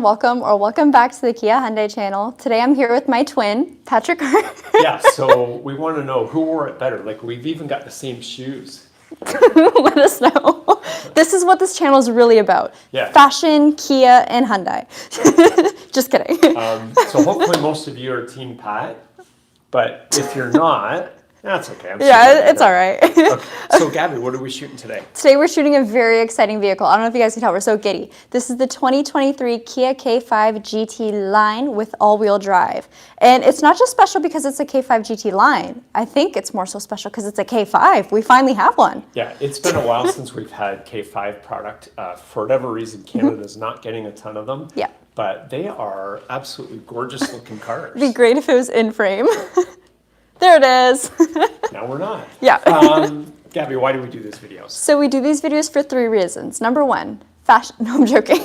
Welcome back to the Kia Hyundai channel. Today I'm here with my twin, Patrick. Yeah, so we want to know who wore it better. Like, we've even got the same shoes. Let us know. This is what this channel is really about. Yeah. Fashion, Kia, and Hyundai. Just kidding. So hopefully most of you are Team Pat, but if you're not, that's okay. It's all right. Okay. So Gabby, what are we shooting today? Today we're shooting a very exciting vehicle. I don't know if you guys can tell, we're so giddy. This is the 2023 Kia K5 GT line with all-wheel drive. And it's not just special because it's a K5 GT line. I think it's more so special because it's a K5. We finally have one. Yeah, it's been a while since we've had K5 product. For whatever reason, Canada's not getting a ton of them. Yeah. But they are absolutely gorgeous looking cars. It'd be great if it was in frame. There it is. Now we're not. Yeah. Gabby, why do we do these videos? So we do these videos for 3 reasons. Number 1, fashion. No, I'm joking.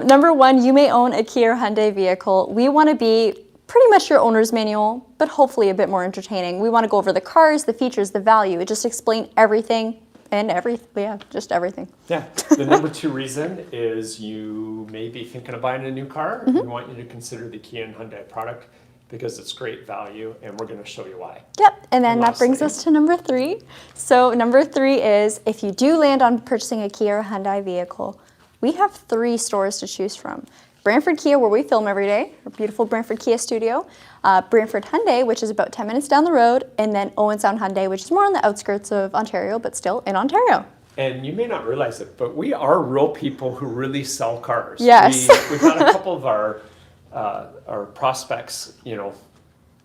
Number 1, you may own a Kia or Hyundai vehicle. We want to be pretty much your owner's manual, but hopefully a bit more entertaining. We want to go over the cars, the features, the value, and just explain everything and just everything. Yeah. The number 2 reason is you may be thinking of buying a new car. We want you to consider the Kia and Hyundai product because it's great value, and we're going to show you why. Yep, and then that brings us to number 3. So number 3 is, if you do land on purchasing a Kia or Hyundai vehicle, we have 3 stores to choose from. Brantford Kia, where we film every day, our beautiful Brantford Kia studio. Brantford Hyundai, which is about 10 minutes down the road, and then Owen Sound Hyundai, which is more on the outskirts of Ontario, but still in Ontario. And you may not realize it, but we are real people who really sell cars. Yes. We've had a couple of our prospects,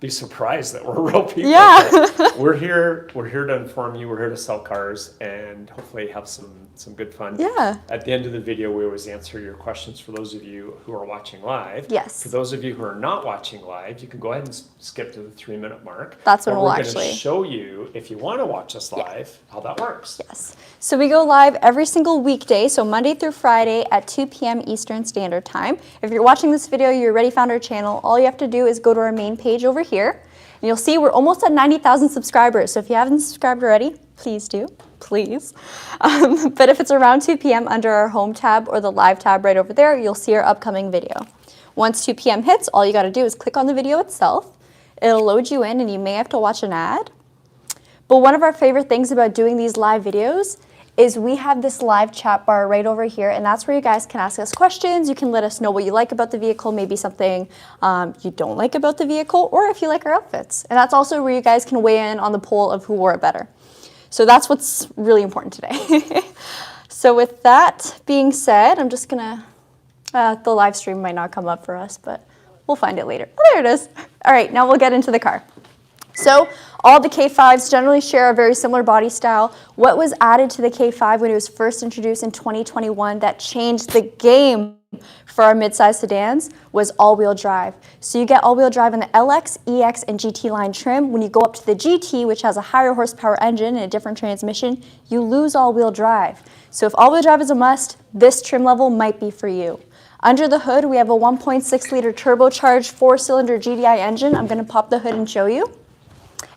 be surprised that we're real people. Yeah. We're here to inform you. We're here to sell cars and hopefully have some good fun. Yeah. At the end of the video, we always answer your questions for those of you who are watching live. Yes. For those of you who are not watching live, you can go ahead and skip to the 3-minute mark. That's when we'll actually. We're going to show you, if you want to watch us live, how that works. Yes. So we go live every single weekday, so Monday through Friday at 2 p.m. Eastern Standard Time. If you're watching this video, you already found our channel. All you have to do is go to our main page over here, and you'll see we're almost at 90,000 subscribers. So if you haven't subscribed already, please do. Please. But if it's around 2 p.m. under our home tab or the live tab right over there, you'll see our upcoming video. Once 2 p.m. hits, all you got to do is click on the video itself. It'll load you in, and you may have to watch an ad. But one of our favorite things about doing these live videos is we have this live chat bar right over here, and that's where you guys can ask us questions. You can let us know what you like about the vehicle, maybe something you don't like about the vehicle, or if you like our outfits. And that's also where you guys can weigh in on the poll of who wore it better. So that's what's really important today. So with that being said, I'm just gonna, the live stream might not come up for us, but we'll find it later. Oh, there it is. All right, now we'll get into the car. So all the K5s generally share a very similar body style. What was added to the K5 when it was first introduced in 2021 that changed the game for our midsize sedans was all-wheel drive. So you get all-wheel drive in the LX, EX, and GT line trim. When you go up to the GT, which has a higher horsepower engine and a different transmission, you lose all-wheel drive. So if all-wheel drive is a must, this trim level might be for you. Under the hood, we have a 1.6-liter turbocharged 4-cylinder GDI engine. I'm going to pop the hood and show you.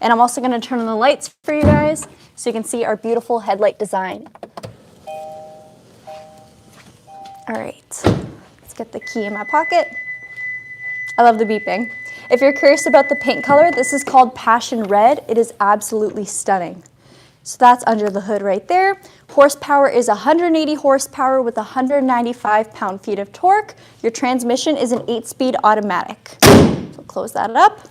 And I'm also going to turn on the lights for you guys so you can see our beautiful headlight design. All right, let's get the key in my pocket. I love the beeping. If you're curious about the paint color, this is called Passion Red. It is absolutely stunning. So that's under the hood right there. Horsepower is 180 horsepower with 195 pound-feet of torque. Your transmission is an 8-speed automatic. So close that up.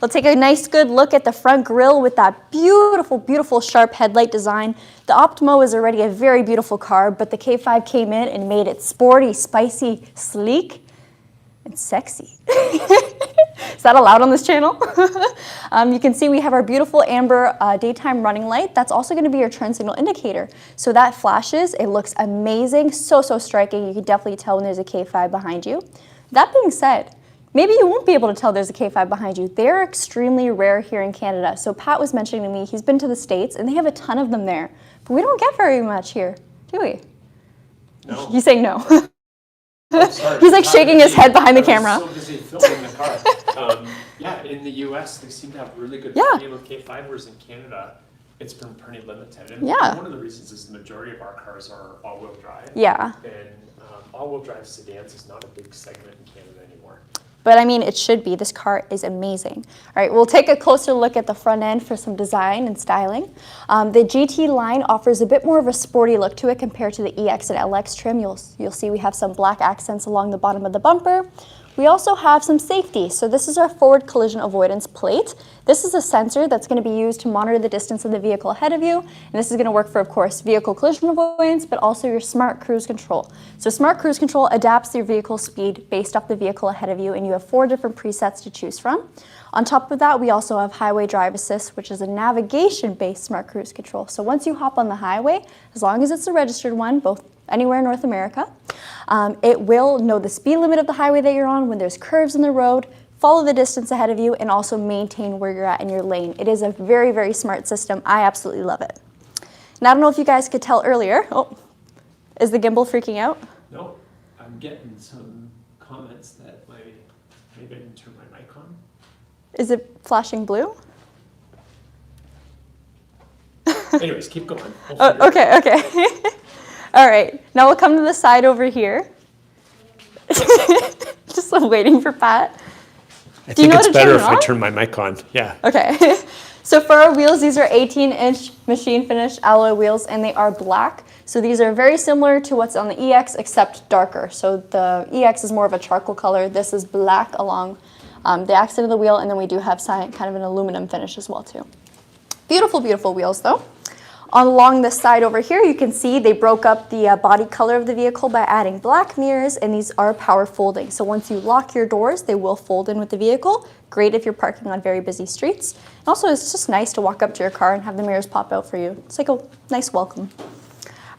We'll take a nice good look at the front grille with that beautiful, beautiful sharp headlight design. The Optima is already a very beautiful car, but the K5 came in and made it sporty, spicy, sleek, and sexy. Is that allowed on this channel? You can see we have our beautiful amber daytime running light. That's also going to be your turn signal indicator. So that flashes. It looks amazing, so striking. You can definitely tell when there's a K5 behind you. That being said, maybe you won't be able to tell there's a K5 behind you. They're extremely rare here in Canada. So Pat was mentioning to me, he's been to the States, and they have a ton of them there. But we don't get very much here, do we? No. He's saying no. Oh, sorry. He's like shaking his head behind the camera. I was so busy filming the car. Yeah, in the U.S., they seem to have really good value with K5, whereas in Canada, it's been pretty limited. And Yeah. one of the reasons is the majority of our cars are all-wheel drive. Yeah. And all-wheel drive sedans is not a big segment in Canada anymore. But I mean, it should be. This car is amazing. All right, we'll take a closer look at the front end for some design and styling. The GT line offers a bit more of a sporty look to it compared to the EX and LX trim. You'll see we have some black accents along the bottom of the bumper. We also have some safety. So this is our forward collision avoidance plate. This is a sensor that's going to be used to monitor the distance of the vehicle ahead of you. And this is going to work for, of course, vehicle collision avoidance, but also your smart cruise control. So smart cruise control adapts your vehicle speed based off the vehicle ahead of you, and you have 4 different presets to choose from. On top of that, we also have highway drive assist, which is a navigation-based smart cruise control. So once you hop on the highway, as long as it's a registered one, both anywhere in North America, it will know the speed limit of the highway that you're on, when there's curves in the road, follow the distance ahead of you, and also maintain where you're at in your lane. It is a very, very smart system. I absolutely love it. And I don't know if you guys could tell earlier. Oh, is the gimbal freaking out? No, I'm getting some comments that maybe I didn't turn my mic on. Is it flashing blue? Anyways, keep going. Oh, okay, okay. All right, now we'll come to the side over here. Just waiting for Pat. I Do you think know it's how to better turn if it I on? turn my mic on. Yeah. Okay, so for our wheels, these are 18-inch machine finished alloy wheels, and they are black. So these are very similar to what's on the EX, except darker. So the EX is more of a charcoal color. This is black along the accent of the wheel, and then we do have kind of an aluminum finish as well too. Beautiful, beautiful wheels though. Along this side over here, you can see they broke up the body color of the vehicle by adding black mirrors, and these are power folding. So once you lock your doors, they will fold in with the vehicle. Great if you're parking on very busy streets. And also, it's just nice to walk up to your car and have the mirrors pop out for you. It's like a nice welcome.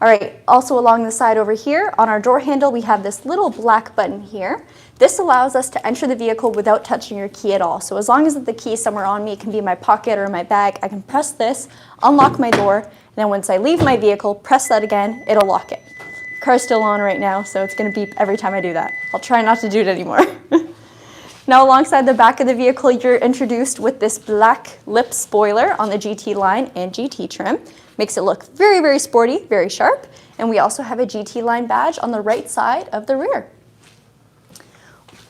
All right, also along the side over here, on our door handle, we have this little black button here. This allows us to enter the vehicle without touching your key at all. So as long as the key is somewhere on me, it can be in my pocket or in my bag, I can press this, unlock my door, and then once I leave my vehicle, press that again, it'll lock it. Car's still on right now, so it's gonna beep every time I do that. I'll try not to do it anymore. Now alongside the back of the vehicle, you're introduced with this black lip spoiler on the GT line and GT trim. Makes it look very, very sporty, very sharp. And we also have a GT line badge on the right side of the rear.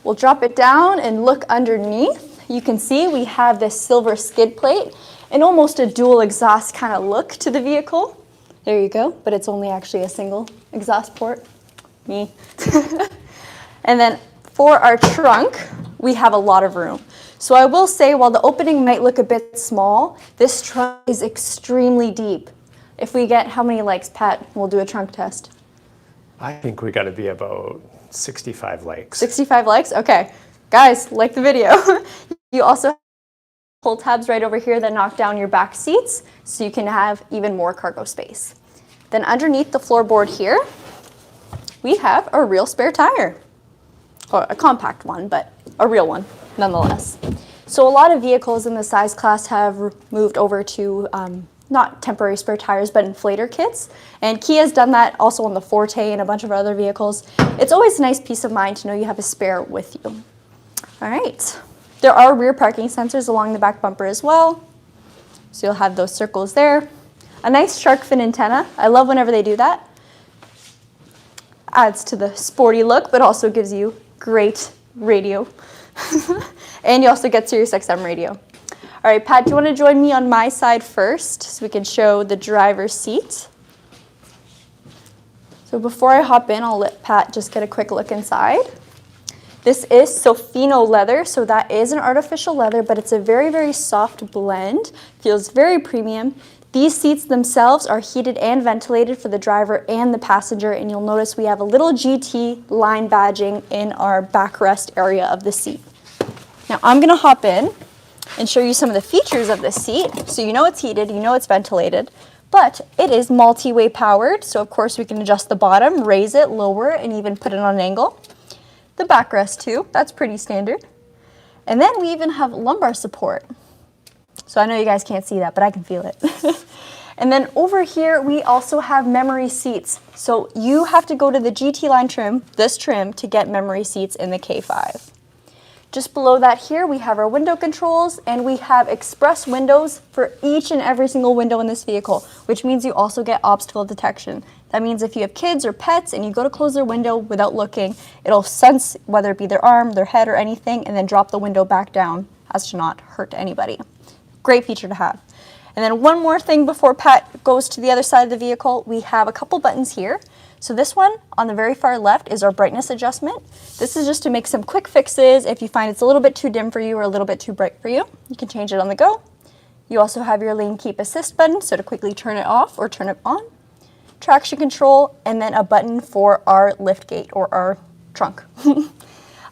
We'll drop it down and look underneath. You can see we have this silver skid plate and almost a dual exhaust kind of look to the vehicle. There you go, but it's only actually a single exhaust port. Me. And then for our trunk, we have a lot of room. So I will say, while the opening might look a bit small, this trunk is extremely deep. If we get how many legs, Pat? We'll do a trunk test. I think we got to be about 65 legs. 65 legs? Okay. Guys, like the video. You also have pull tabs right over here that knock down your back seats, so you can have even more cargo space. Then underneath the floorboard here, we have a real spare tire. Or a compact one, but a real one nonetheless. So a lot of vehicles in the size class have moved over to not temporary spare tires, but inflator kits. And Kia's done that also on the Forte and a bunch of other vehicles. It's always a nice peace of mind to know you have a spare with you. All right. There are rear parking sensors along the back bumper as well. So you'll have those circles there. A nice shark fin antenna. I love whenever they do that. Adds to the sporty look, but also gives you great radio. And you also get Sirius XM radio. All right, Pat, do you want to join me on my side first so we can show the driver's seat? So before I hop in, I'll let Pat just get a quick look inside. This is Sofino leather, so that is an artificial leather, but it's a very, very soft blend. Feels very premium. These seats themselves are heated and ventilated for the driver and the passenger, and you'll notice we have a little GT line badging in our backrest area of the seat. Now I'm gonna hop in and show you some of the features of this seat. So you know it's heated, you know it's ventilated, but it is multi-way powered. So of course we can adjust the bottom, raise it, lower it, and even put it on an angle. The backrest too, that's pretty standard. And then we even have lumbar support. So I know you guys can't see that, but I can feel it. And then over here, we also have memory seats. So you have to go to the GT line trim, this trim, to get memory seats in the K5. Just below that here, we have our window controls, and we have express windows for each and every single window in this vehicle, which means you also get obstacle detection. That means if you have kids or pets and you go to close their window without looking, it'll sense whether it be their arm, their head, or anything, and then drop the window back down as to not hurt anybody. Great feature to have. And then one more thing before Pat goes to the other side of the vehicle, we have a couple buttons here. So this one on the very far left is our brightness adjustment. This is just to make some quick fixes if you find it's a little bit too dim for you or a little bit too bright for you. You can change it on the go. You also have your lane keep assist button, so to quickly turn it off or turn it on. Traction control, and then a button for our lift gate or our trunk.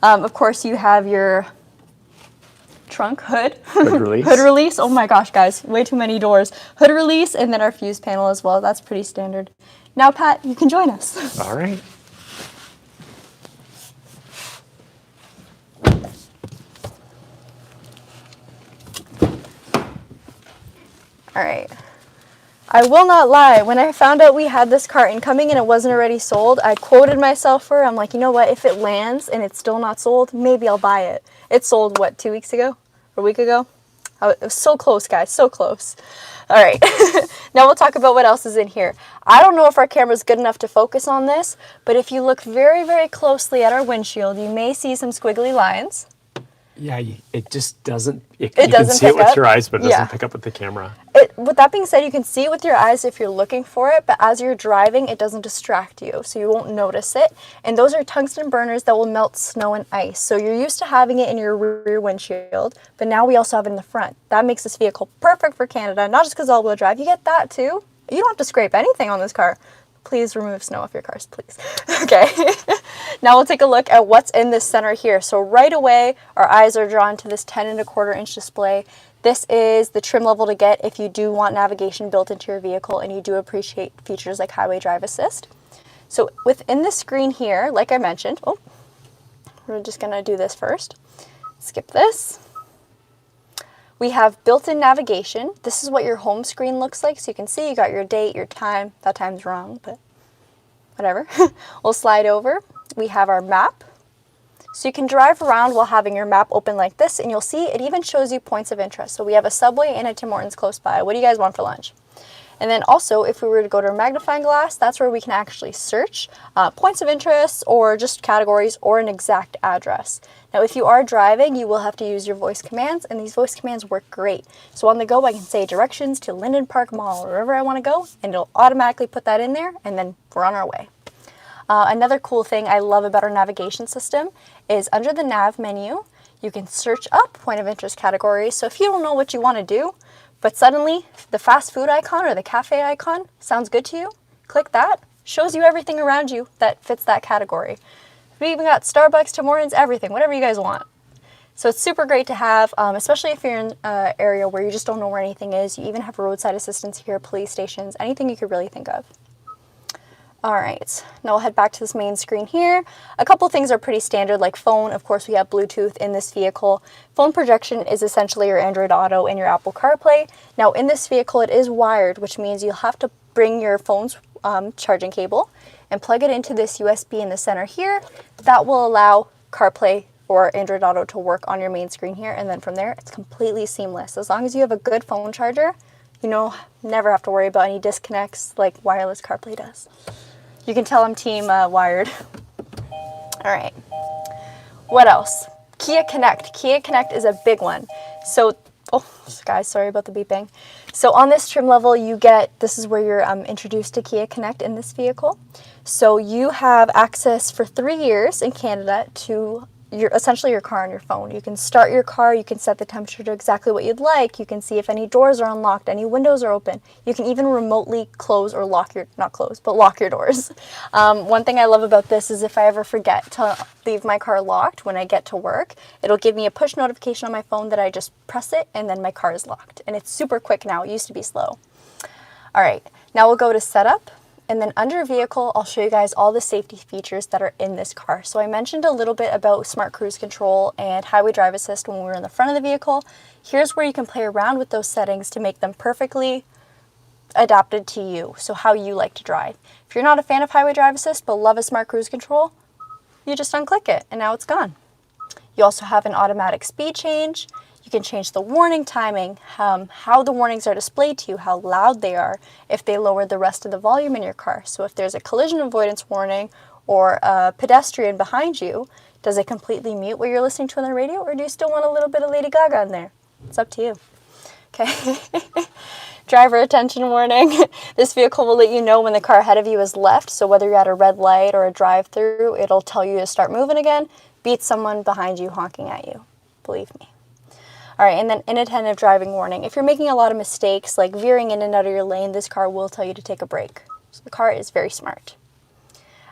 Of course, you have your trunk hood. Hood release. Hood release. Oh my gosh, guys, way too many doors. Hood release, and then our fuse panel as well. That's pretty standard. Now, Pat, you can join us. All right. All right. I will not lie, when I found out we had this car incoming and it wasn't already sold, I quoted myself for it. I'm like, you know what, if it lands and it's still not sold, maybe I'll buy it. It sold, what, 2 weeks ago? Or a week ago? It was so close, guys, so close. All right, now we'll talk about what else is in here. I don't know if our camera is good enough to focus on this, but if you look very, very closely at our windshield, you may see some squiggly lines. Yeah, it just doesn't. You doesn't can see it pick with up? your eyes, but it doesn't Yeah. pick up with the camera. With that being said, you can see it with your eyes if you're looking for it, but as you're driving, it doesn't distract you, so you won't notice it. And those are tungsten burners that will melt snow and ice. So you're used to having it in your rear windshield, but now we also have it in the front. That makes this vehicle perfect for Canada, not just because all-wheel drive. You get that too. You don't have to scrape anything on this car. Please remove snow off your cars, please. Okay, now we'll take a look at what's in this center here. So right away, our eyes are drawn to this 10.25-inch display. This is the trim level to get if you do want navigation built into your vehicle and you do appreciate features like highway drive assist. So within the screen here, like I mentioned, we're just gonna do this first. Skip this. We have built-in navigation. This is what your home screen looks like. So you can see you got your date, your time. That time's wrong, but whatever. We'll slide over. We have our map. So you can drive around while having your map open like this, and you'll see it even shows you points of interest. So we have a Subway and a Tim Hortons close by. What do you guys want for lunch? And then also, if we were to go to a magnifying glass, that's where we can actually search points of interest or just categories or an exact address. Now, if you are driving, you will have to use your voice commands, and these voice commands work great. So on the go, I can say directions to Linden Park Mall or wherever I want to go, and it'll automatically put that in there, and then we're on our way. Another cool thing I love about our navigation system is under the nav menu, you can search up point of interest categories. So if you don't know what you want to do, but suddenly the fast food icon or the cafe icon sounds good to you, click that, shows you everything around you that fits that category. We even got Starbucks, Tim Hortons, everything, whatever you guys want. So it's super great to have, especially if you're in an area where you just don't know where anything is. You even have roadside assistance here, police stations, anything you could really think of. All right, now we'll head back to this main screen here. A couple things are pretty standard, like phone. Of course, we have Bluetooth in this vehicle. Phone projection is essentially your Android Auto and your Apple CarPlay. Now in this vehicle, it is wired, which means you'll have to bring your phone's charging cable and plug it into this USB in the center here. That will allow CarPlay or Android Auto to work on your main screen here, and then from there, it's completely seamless. As long as you have a good phone charger, you know, never have to worry about any disconnects like wireless CarPlay does. You can tell I'm team wired. All right, what else? Kia Connect. Kia Connect is a big one. So, oh, guys, sorry about the beeping. So on this trim level, you get, this is where you're introduced to Kia Connect in this vehicle. So you have access for 3 years in Canada to essentially your car on your phone. You can start your car, you can set the temperature to exactly what you'd like, you can see if any doors are unlocked, any windows are open. You can even remotely close or lock your, not close, but lock your doors. One thing I love about this is if I ever forget to leave my car locked when I get to work, it'll give me a push notification on my phone that I just press it and then my car is locked. And it's super quick now, it used to be slow. All right, now we'll go to setup. And then under vehicle, I'll show you guys all the safety features that are in this car. So I mentioned a little bit about smart cruise control and highway drive assist when we were in the front of the vehicle. Here's where you can play around with those settings to make them perfectly adapted to you, so how you like to drive. If you're not a fan of highway drive assist but love a smart cruise control, you just unclick it and now it's gone. You also have an automatic speed change. You can change the warning timing, how the warnings are displayed to you, how loud they are, if they lower the rest of the volume in your car. So if there's a collision avoidance warning or a pedestrian behind you, does it completely mute what you're listening to on the radio, or do you still want a little bit of Lady Gaga in there? It's up to you. Okay. Driver attention warning. This vehicle will let you know when the car ahead of you is left. So whether you're at a red light or a drive-through, it'll tell you to start moving again. Beat someone behind you honking at you. Believe me. All right, and then inattentive driving warning. If you're making a lot of mistakes, like veering in and out of your lane, this car will tell you to take a break. So the car is very smart.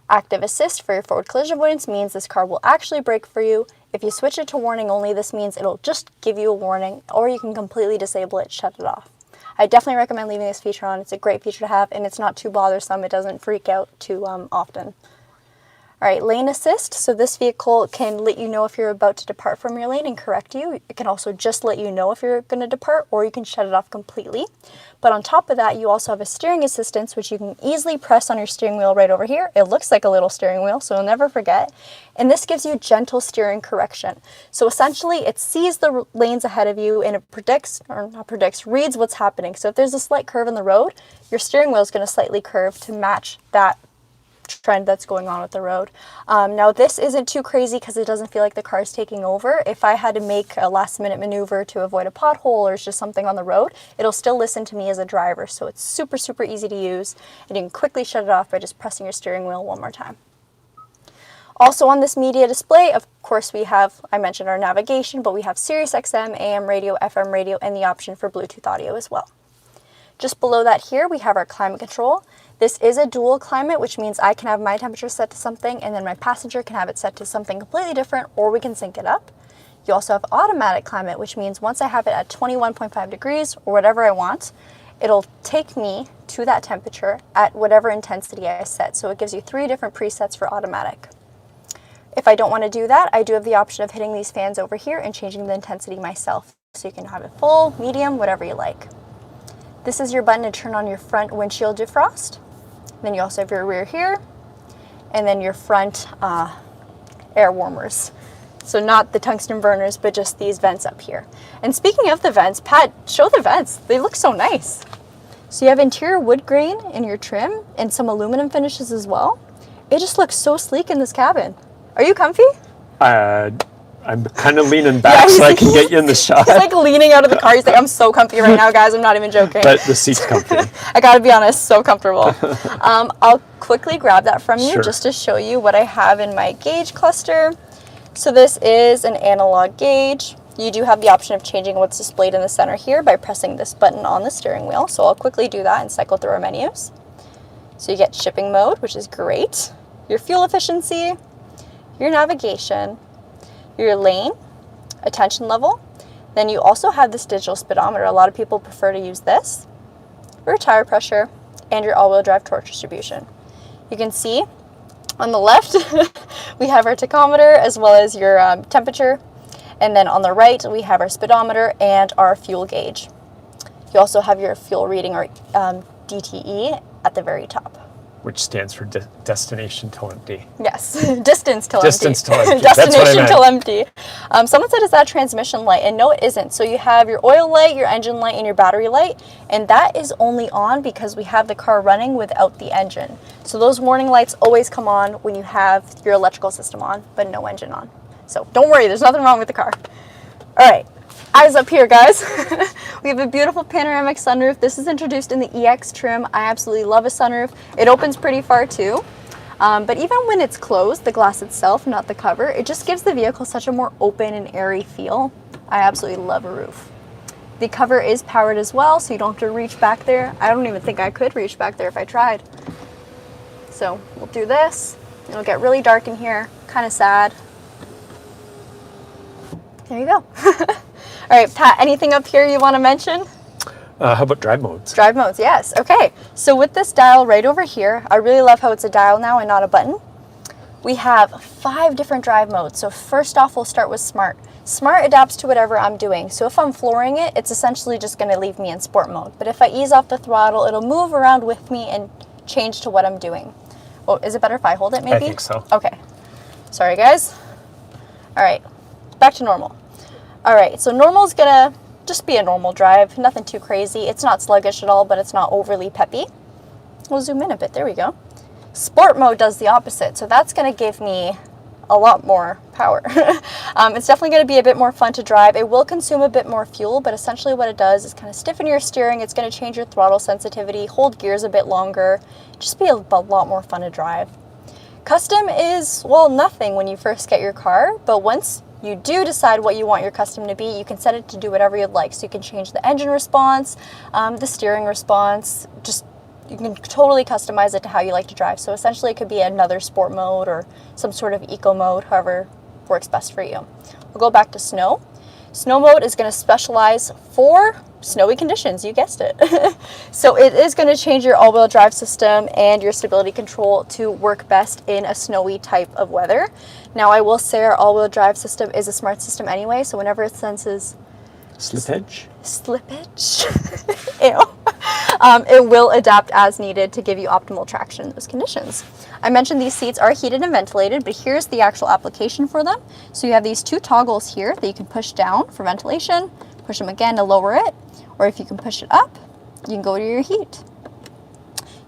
Active assist for your forward collision avoidance means this car will actually brake for you. If you switch it to warning only, this means it'll just give you a warning, or you can completely disable it, shut it off. I definitely recommend leaving this feature on. It's a great feature to have, and it's not too bothersome. It doesn't freak out too often. All right, lane assist. So this vehicle can let you know if you're about to depart from your lane and correct you. It can also just let you know if you're going to depart, or you can shut it off completely. But on top of that, you also have a steering assistance, which you can easily press on your steering wheel right over here. It looks like a little steering wheel, so you'll never forget. And this gives you gentle steering correction. So essentially, it sees the lanes ahead of you, and it reads what's happening. So if there's a slight curve in the road, your steering wheel is going to slightly curve to match that trend that's going on with the road. Now this isn't too crazy because it doesn't feel like the car is taking over. If I had to make a last minute maneuver to avoid a pothole or just something on the road, it'll still listen to me as a driver. So it's super, super easy to use, and you can quickly shut it off by just pressing your steering wheel one more time. Also on this media display, of course, we have, I mentioned our navigation, but we have Sirius XM, AM radio, FM radio, and the option for Bluetooth audio as well. Just below that here, we have our climate control. This is a dual climate, which means I can have my temperature set to something, and then my passenger can have it set to something completely different, or we can sync it up. You also have automatic climate, which means once I have it at 21.5 degrees, or whatever I want, it'll take me to that temperature at whatever intensity I set. So it gives you 3 different presets for automatic. If I don't want to do that, I do have the option of hitting these fans over here and changing the intensity myself. So you can have it full, medium, whatever you like. This is your button to turn on your front windshield defrost. Then you also have your rear here, and then your front air warmers. So not the tungsten burners, but just these vents up here. And speaking of the vents, Pat, show the vents. They look so nice. So you have interior wood grain in your trim and some aluminum finishes as well. It just looks so sleek in this cabin. Are you comfy? I'm kind of leaning back so I can get you in the shot. He's like leaning out of the car. He's like, I'm so comfy right now, guys. I'm not even joking. But the seat's comfy. I gotta be honest, so comfortable. I'll quickly grab that from you just to show you what I have in my gauge cluster. So this is an analog gauge. You do have the option of changing what's displayed in the center here by pressing this button on the steering wheel. So I'll quickly do that and cycle through our menus. So you get shipping mode, which is great. Your fuel efficiency, your navigation, your lane, attention level. Then you also have this digital speedometer. A lot of people prefer to use this. Your tire pressure and your all-wheel drive torque distribution. You can see on the left we have our tachometer as well as your temperature, and then on the right we have our speedometer and our fuel gauge. You also have your fuel reading, or DTE, at the very top. Which stands for destination till empty. Yes, distance till Distance empty. till empty. Destination till empty. Someone said, is that transmission light? And no, it isn't. So you have your oil light, your engine light, and your battery light. And that is only on because we have the car running without the engine. So those warning lights always come on when you have your electrical system on, but no engine on. So don't worry, there's nothing wrong with the car. All right. Eyes up here, guys. We have a beautiful panoramic sunroof. This is introduced in the EX trim. I absolutely love a sunroof. It opens pretty far too. But even when it's closed, the glass itself, not the cover, it just gives the vehicle such a more open and airy feel. I absolutely love a roof. The cover is powered as well, so you don't have to reach back there. I don't even think I could reach back there if I tried. So we'll do this. It'll get really dark in here, kind of sad. There you go. All right, Pat, anything up here you want to mention? How about drive modes? Drive modes, yes. Okay, so with this dial right over here, I really love how it's a dial now and not a button. We have 5 different drive modes. So first off, we'll start with Smart. Smart adapts to whatever I'm doing. So if I'm flooring it, it's essentially just going to leave me in sport mode. But if I ease off the throttle, it'll move around with me and change to what I'm doing. Oh, is it better if I hold it maybe? I think so. Okay. Sorry, guys. All right. back to normal. All right, so normal is gonna just be a normal drive, nothing too crazy. It's not sluggish at all, but it's not overly peppy. We'll zoom in a bit, there we go. Sport mode does the opposite, so that's gonna give me a lot more power. It's definitely going to be a bit more fun to drive. It will consume a bit more fuel, but essentially what it does is kind of stiffen your steering. It's going to change your throttle sensitivity, hold gears a bit longer, just be a lot more fun to drive. Custom is, well, nothing when you first get your car, but once you do decide what you want your custom to be, you can set it to do whatever you'd like. So you can change the engine response, the steering response, just you can totally customize it to how you like to drive. So essentially it could be another sport mode or some sort of eco mode, however works best for you. We'll go back to snow. Snow mode is going to specialize for snowy conditions, you guessed it. So it is going to change your all-wheel drive system and your stability control to work best in a snowy type of weather. Now I will say our all-wheel drive system is a smart system anyway, so whenever it senses Slippage? Ew. It will adapt as needed to give you optimal traction in those conditions. I mentioned these seats are heated and ventilated, but here's the actual application for them. So you have these two toggles here that you can push down for ventilation, push them again to lower it, or if you can push it up, you can go to your heat.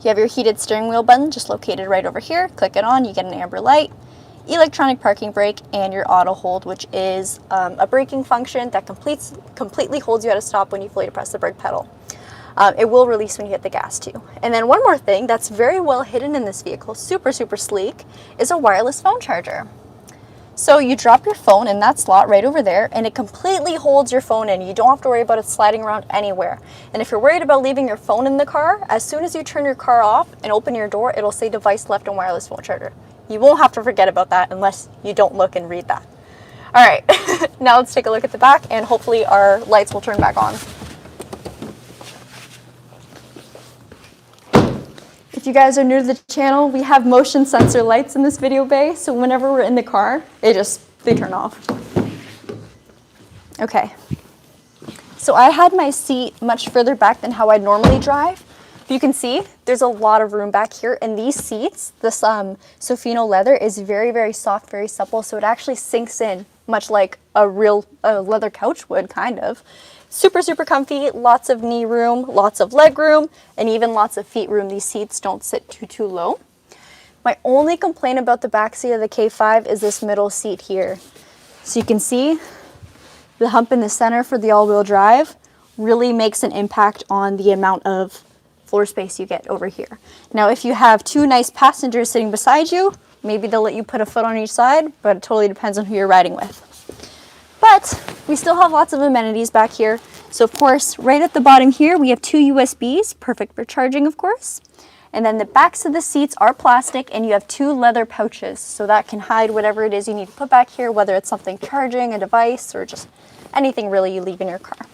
You have your heated steering wheel button just located right over here. Click it on, you get an amber light, electronic parking brake, and your auto hold, which is a braking function that completely holds you at a stop when you fully press the brake pedal. It will release when you hit the gas too. And then one more thing that's very well hidden in this vehicle, super sleek, is a wireless phone charger. So you drop your phone in that slot right over there, and it completely holds your phone in. You don't have to worry about it sliding around anywhere. And if you're worried about leaving your phone in the car, as soon as you turn your car off and open your door, it'll say device left and wireless phone charger. You won't have to forget about that unless you don't look and read that. All right, now let's take a look at the back, and hopefully our lights will turn back on. If you guys are new to the channel, we have motion sensor lights in this video bay, so whenever we're in the car, they turn off. Okay, so I had my seat much further back than how I normally drive. You can see there's a lot of room back here, and these seats, this Sofino leather is very soft, very supple, so it actually sinks in much like a real leather couch would, kind of. Super comfy, lots of knee room, lots of leg room, and even lots of feet room. These seats don't sit too low. My only complaint about the back seat of the K5 is this middle seat here. So you can see the hump in the center for the all-wheel drive really makes an impact on the amount of floor space you get over here. Now, if you have two nice passengers sitting beside you, maybe they'll let you put a foot on each side, but it totally depends on who you're riding with. But we still have lots of amenities back here. So of course, right at the bottom here, we have two USBs, perfect for charging, of course. And then the backs of the seats are plastic, and you have two leather pouches, so that can hide whatever it is you need to put back here, whether it's something charging, a device, or just anything really you leave in your car.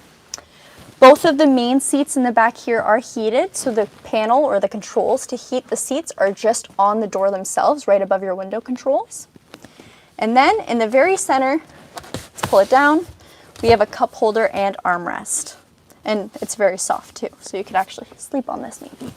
Both of the main seats in the back here are heated, so the panel or the controls to heat the seats are just on the door themselves, right above your window controls. And then in the very center, let's pull it down, we have a cup holder and armrest. And it's very soft too, so you could actually sleep on this maybe.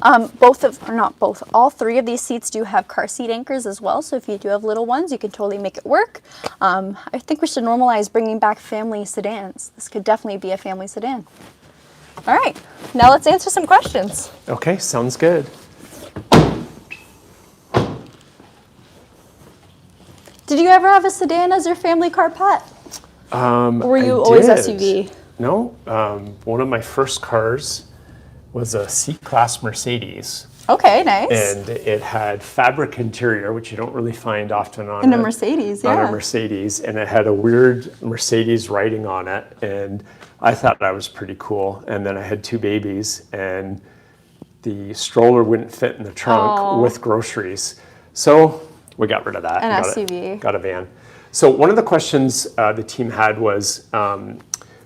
All three of these seats do have car seat anchors as well, so if you do have little ones, you can totally make it work. I think we should normalize bringing back family sedans. This could definitely be a family sedan. All right, now let's answer some questions. Okay, sounds good. Did you ever have a sedan as your family car, Pat? Or were you always SUV? No, one of my first cars was a C-Class Mercedes. Okay, nice. And it had fabric interior, which you don't really find often on a Mercedes, yeah. On a Mercedes, and it had a weird Mercedes writing on it, and I thought that was pretty cool. And then I had two babies, and the stroller wouldn't fit in the trunk with groceries, so we got rid of that. An SUV. Got a van. So one of the questions the team had was,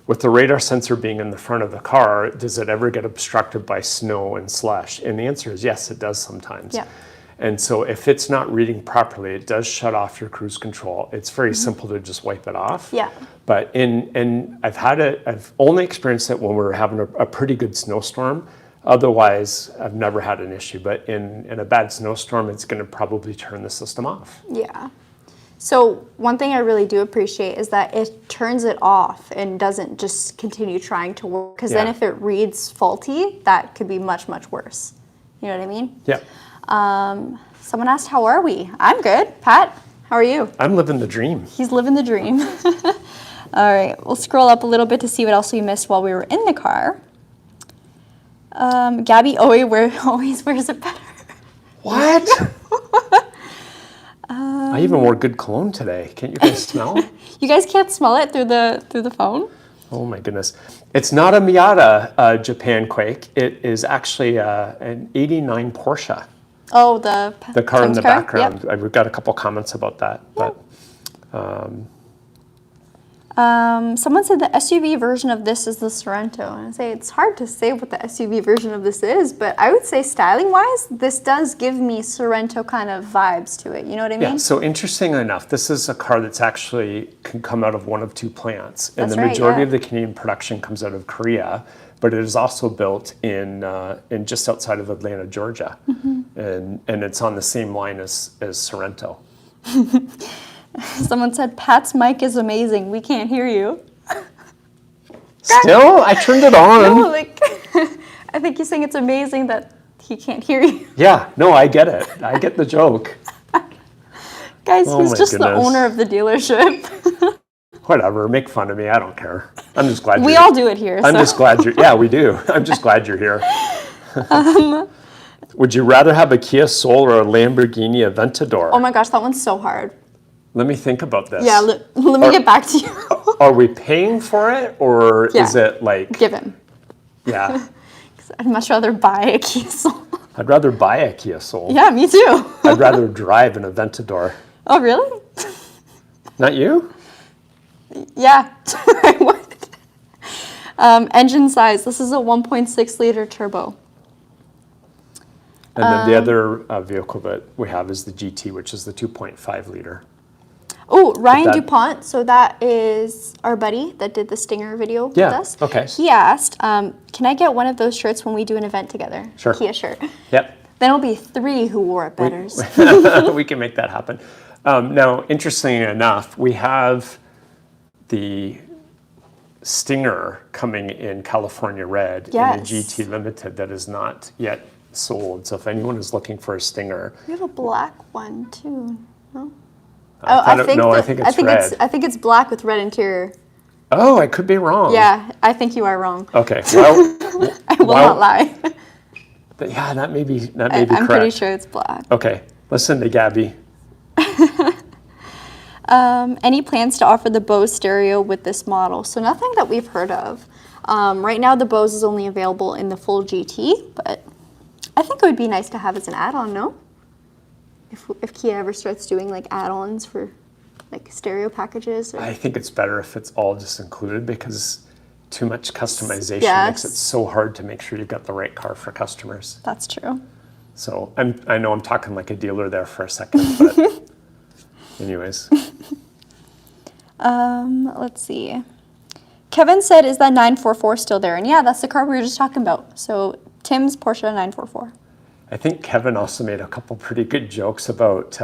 with the radar sensor being in the front of the car, does it ever get obstructed by snow and slush? And the answer is yes, it does sometimes. Yeah. And so if it's not reading properly, it does shut off your cruise control. It's very simple to just wipe it off. Yeah. But I've only experienced it when we were having a pretty good snowstorm. Otherwise, I've never had an issue. But in a bad snowstorm, it's going to probably turn the system off. Yeah. So one thing I really do appreciate is that it turns it off and doesn't just continue trying to work. Because then Yeah. if it reads faulty, that could be much, much worse. You know what I mean? Yeah. Someone asked, how are we? I'm good. Pat, how are you? I'm living the dream. He's living the dream. All right, we'll scroll up a little bit to see what else we missed while we were in the car. Gabi always wears it better. What? I even wore good cologne today. Can't you guys smell? You guys can't smell it through the phone? Oh my goodness. It's not a Miata Japan Quake. It is actually an 89 Porsche. Oh, The car in Tim's the car? background. Yep. We've got a couple comments about that. But Someone said the SUV version of this is the Sorento. And I say it's hard to say what the SUV version of this is, but I would say styling-wise, this does give me Sorento kind of vibes to it. You know what I mean? yeah, so interesting enough, this is a car that's actually can come out of one of two plants. And That's the right, majority yeah. of the Canadian production comes out of Korea, but it is also built in just outside of Atlanta, Georgia. Mm-hmm. And it's on the same line as Sorento. Someone said, Pat's mic is amazing. We can't hear you. Still? I turned it on. No, like, I think he's saying it's amazing that he can't hear you. Yeah, no, I get it. I get the joke. Guys, Oh he's my just the goodness. owner of the dealership. Whatever, make fun of me. I don't care. I'm just glad We you're all do it here. I'm So. just glad you're, yeah, we do. I'm just glad you're here. Would you rather have a Kia Soul or a Lamborghini Aventador? Oh my gosh, that one's so hard. Let me think about this. Yeah, let me get back to you. Are we paying for it or Yeah. is it like, Give him. yeah, I'd much rather buy a Kia Soul. I'd rather buy a Kia Soul. Yeah, me too. I'd rather drive an Aventador. Oh, really? Not you? Yeah. I would. Engine size. This is a 1.6 liter turbo. And then the other vehicle that we have is the GT, which is the 2.5 liter. Oh, Ryan that- DuPont. So that is our buddy that did the Stinger video with Yeah, us. okay. He asked, can I get one of those shirts when we do an event together? Sure. Kia shirt. Yep. Then it'll be 3 who wore it betters. We can make that happen. Now, interestingly enough, we have the Stinger coming in California Red in Yes. the GT Limited that is not yet sold. So if anyone is looking for a Stinger, We have a black one too. No? I think it's red. I think it's black with red interior. Oh, I could be wrong. Yeah, I think you are wrong. Okay. Well, I will not lie. yeah, that may be I'm correct. pretty sure it's black. Okay. Listen to Gabby. Any plans to offer the Bose stereo with this model? So nothing that we've heard of. Right now the Bose is only available in the full GT, but I think it would be nice to have as an add-on, no? If Kia ever starts doing like add-ons for like stereo packages. Or... I think it's better if it's all just included because too much customization Yes. makes it so hard to make sure you've got the right car for customers. That's true. So I know I'm talking like a dealer there for a second, but anyways. Let's see. Kevin said, is that 944 still there? And yeah, that's the car we were just talking about. So Tim's Porsche 944. I think Kevin also made a couple pretty good jokes about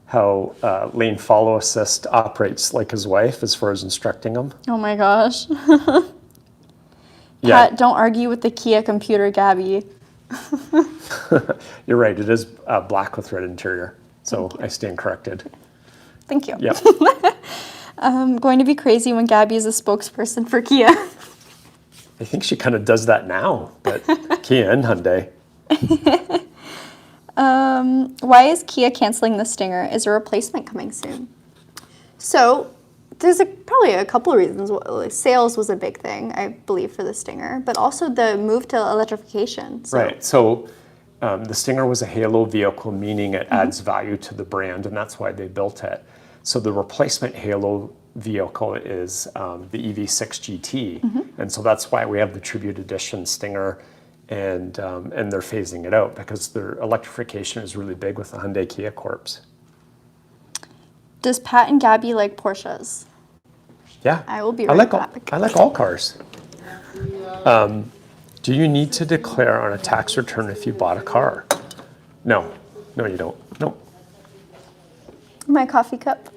how lane follow assist operates like his wife as far as instructing him. Oh my gosh. Yeah, Pat, don't argue with the Kia computer, Gabby. you're right. It is black with red interior. So I stand corrected. Thank you. Yep. I'm going to be crazy when Gabby is a spokesperson for Kia. I think she kind of does that now, but Kia and Hyundai. Why is Kia canceling the Stinger? Is a replacement coming soon? So there's probably a couple of reasons. Like, sales was a big thing, I believe, for the Stinger, but also the move to electrification. So. Right. So the Stinger was a halo vehicle, meaning it adds value to the brand, and that's why they built it. So the replacement halo vehicle is the EV6 GT, and so that's why we have the Tribute Edition Stinger, and they're phasing it out because their electrification is really big with the Hyundai Kia Corps. Does Pat and Gabby like Porsches? Yeah, I will be I right like back. I like all cars. Do you need to declare on a tax return if you bought a car? No, you don't. No. My coffee cup.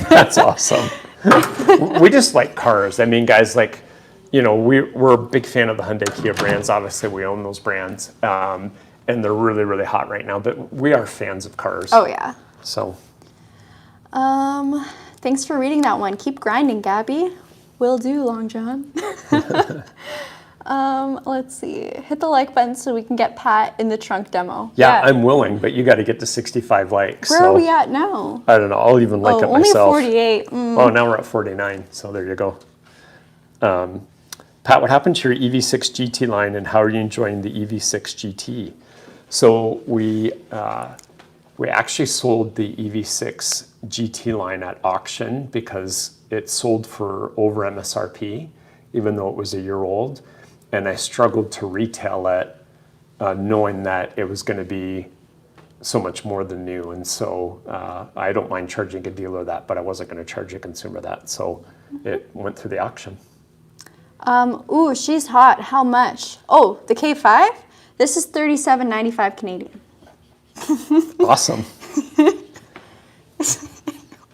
That's awesome. We just like cars. I mean, guys, like, you know, we're a big fan of the Hyundai Kia brands. Obviously, we own those brands. And they're really, really hot right now. But we are fans of cars. Oh, yeah. So. Thanks for reading that one. Keep grinding, Gabby. Will do, Long John. Let's see. Hit the like button so we can get Pat in the trunk demo. Yeah, I'm willing, but you got to get to 65 likes. Where are we at now? I don't know. I'll even like it only myself. 48. Oh, now we're at 49. So there you go. Pat, what happened to your EV6 GT line, and how are you enjoying the EV6 GT? So we actually sold the EV6 GT line at auction because it sold for over MSRP, even though it was a year old. And I struggled to retail it, knowing that it was going to be so much more than new. And so I don't mind charging a dealer that, but I wasn't going to charge a consumer that. So it went through the auction. Ooh, she's hot. How much? Oh, the K5? This is $37.95 Canadian. Awesome.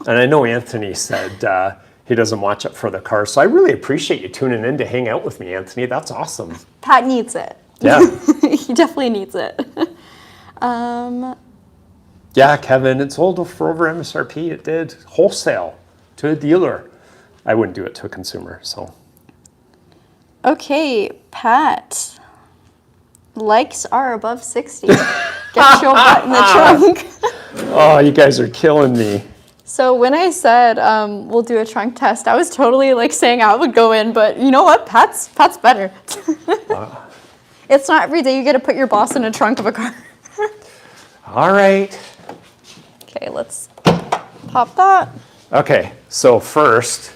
And I know Anthony said he doesn't watch it for the car, so I really appreciate you tuning in to hang out with me, Anthony. That's awesome. Pat needs it. Yeah. He definitely needs it. Yeah, Kevin, it sold for over MSRP. It did. Wholesale to a dealer. I wouldn't do it to a consumer, so. Okay, Pat. Likes are above 60. Get your butt in the trunk. Oh, you guys are killing me. So when I said we'll do a trunk test, I was totally like saying I would go in, but you know what? Pat's better. It's not every day you get to put your boss in a trunk of a car. All right. Okay, let's pop that. Okay, so first.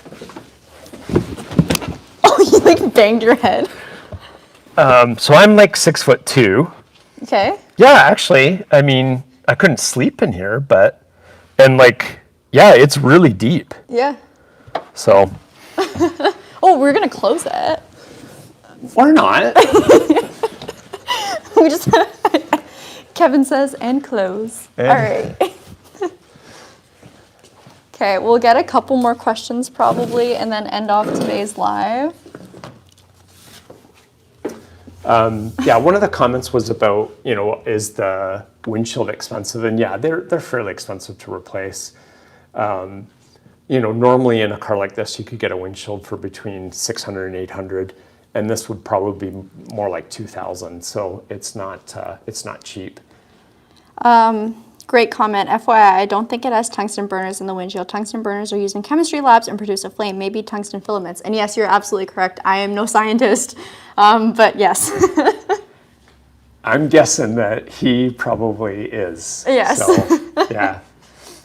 Oh, you like banged your head. So I'm like 6'2". Okay. Yeah, actually, I mean, I couldn't sleep in here, and like, yeah, it's really deep. Yeah. So. Oh, we're gonna close it. Or not. We just. Kevin says, and close. All right. Okay, we'll get a couple more questions probably, and then end off today's live. Yeah, one of the comments was about, you know, is the windshield expensive? And yeah, they're fairly expensive to replace. You know, normally in a car like this, you could get a windshield for between $600 and $800, and this would probably be more like $2,000. So it's not cheap. Great comment. FYI, I don't think it has tungsten burners in the windshield. Tungsten burners are used in chemistry labs and produce a flame, maybe tungsten filaments. And yes, you're absolutely correct. I am no scientist, but yes. I'm guessing that he probably is. Yes. So, yeah.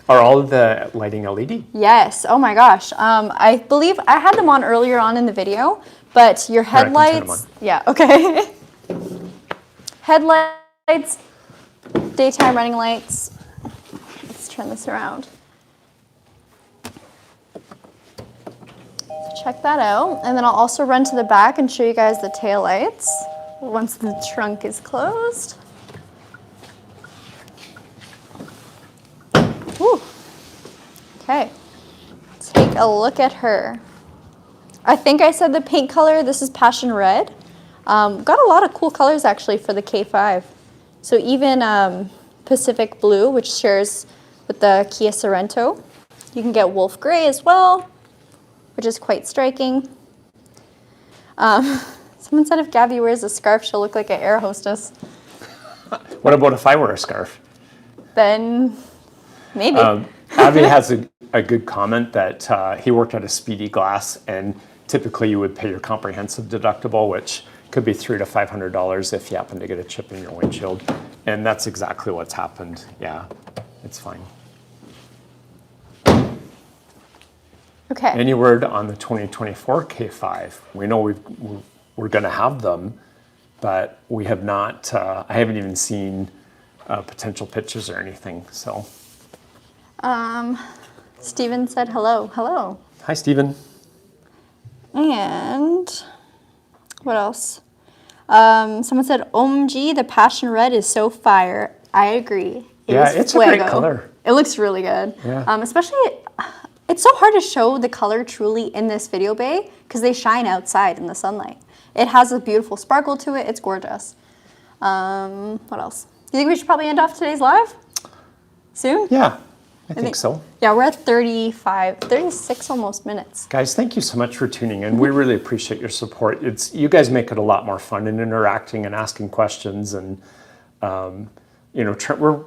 Are all of the lighting LED? Yes. Oh my gosh. I believe I had them on earlier on in the video, but your headlights. Yeah. Okay. Headlights, daytime running lights. Let's turn this around. Check that out. And then I'll also run to the back and show you guys the tail lights once the trunk is closed. Whew. Okay, take a look at her. I think I said the paint color, this is passion red. Got a lot of cool colors actually for the K5. So even Pacific Blue, which shares with the Kia Sorento. You can get wolf gray as well, which is quite striking. Someone said if Gabby wears a scarf, she'll look like an air hostess. What about if I wear a scarf? Then maybe. Avi has a good comment that he worked at a Speedy Glass, and typically you would pay your comprehensive deductible, which could be $300 to $500 if you happen to get a chip in your windshield. And that's exactly what's happened. Yeah, it's fine. Okay. Any word on the 2024 K5? We know we're going to have them, but we have not. I haven't even seen potential pictures or anything. So. Steven said hello. Hello. Hi, Steven. And what else? Someone said, OMG, the passion red is so fire. I agree. It's a great color. It looks really good. Yeah. Especially, it's so hard to show the color truly in this video bay because they shine outside in the sunlight. It has a beautiful sparkle to it. It's gorgeous. What else? Do you think we should probably end off today's live? Soon? Yeah, I think so. Yeah, we're at 36 almost minutes. Guys, thank you so much for tuning in. We really appreciate your support. You guys make it a lot more fun and interacting and asking questions, and you know,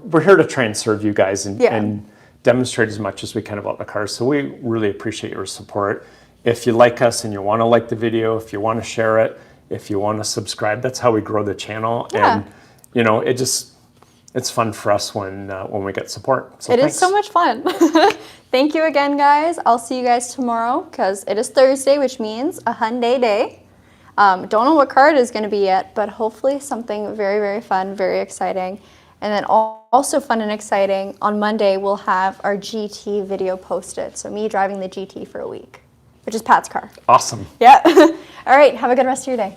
we're here to try and serve you guys and demonstrate as much as we can about the cars. So we really appreciate your support. If you like us and you want to like the video, if you want to share it, if you want to subscribe, that's how we grow the channel. Yeah. And you know, it's fun for us when we get support. So it is so much fun. Thank you again, guys. I'll see you guys tomorrow because it is Thursday, which means a Hyundai day. Don't know what car it is going to be yet, but hopefully something very, very fun, very exciting. And then also fun and exciting, on Monday we'll have our GT video posted. So me driving the GT for a week, which is Pat's car. Awesome. Yeah. All right. Have a good rest of your day.